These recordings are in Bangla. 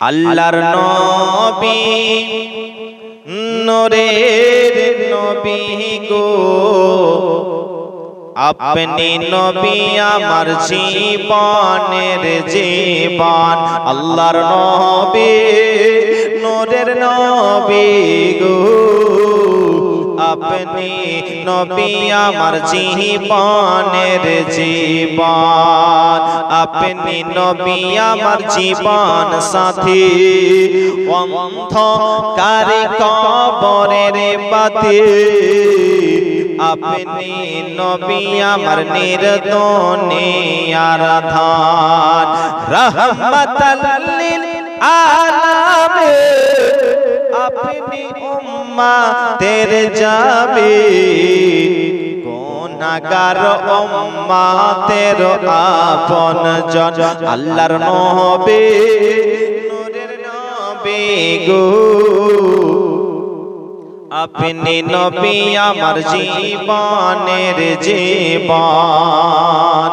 আল্লাহর নবী নূরের নবী গো, আপনি নবী আমার জীবনের জীবন। আল্লাহর নবী নূরের নবী গো, আপনি নবী আমার জীবনের জীবন। আপনি নবী আমার জীবন সাথী, অন্ধকার কবরের বাতি। আপনি নবী আমার নির্দোষী আরাধন, রহমতাল লিল আলামিন। আপনি উম্মতের জামিন, গুনাহগার উম্মতের আপনজন। আল্লাহর নবী নূরের নবী গো, আপনি নবী আমার জীবনের জীবন।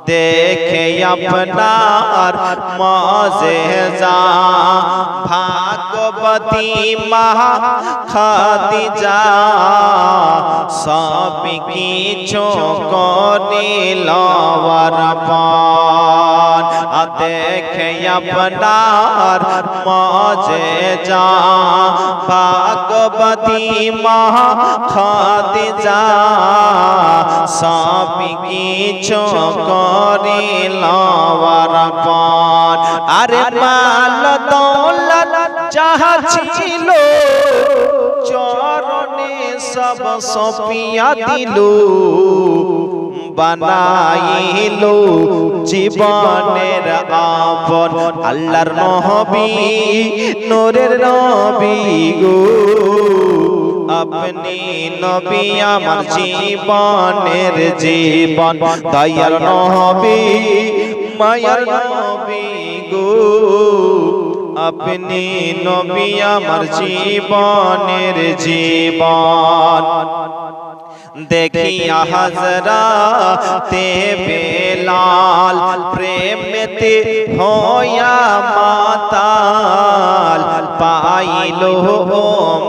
দেখে আপনার মজেজা ভাগবতী মা খাদিজা, সব কিছু করিল অর্পণ। দেখে আপনার মজেজা ভাগবতী মা খাদিজা, সব কিছু করিল অর্পণ। আরে মাল দৌলত যাহা ছিল চরণে সব সপিয়া দিল, বানাইল জীবনের আপন। আল্লাহর নবী নূরের নবী গো, আপনি নবী আমার জীবনের জীবন। দয়ার নবী মায়ার নবী গো, আপনি নবী আমার জীবনের জীবন। দেখিয়া হযরতে বেলাল প্রেমেতে হইয়া মাতাল, পাইল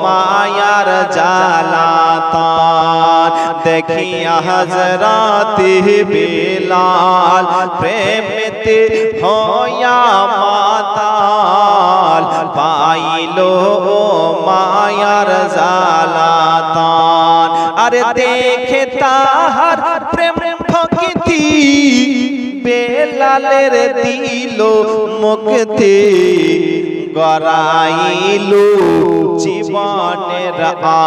মায়ার জালাতান। দেখিয়া হযরতে বেলাল প্রেমেতে হইয়া মাতাল, পাইল মায়ার জালাতান। আরে দেখে তাহার প্রেম ভক্তি বেলালের দিল মুক্তি, গড়াইল জীবনের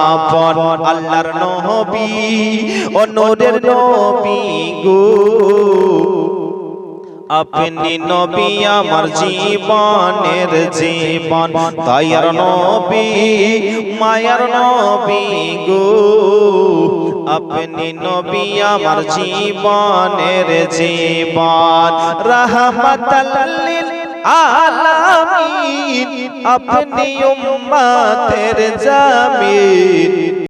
আপন। আল্লাহর নবী ও নূরের নবী গো, আপনি নবী আমার জীবনের জীবন। দয়ার নবী মায়ার নবী গো, আপনি নবী আমার জীবনের জীবন। রহমতাল লিল আলামিন, আপনি উম্মতের জামিন।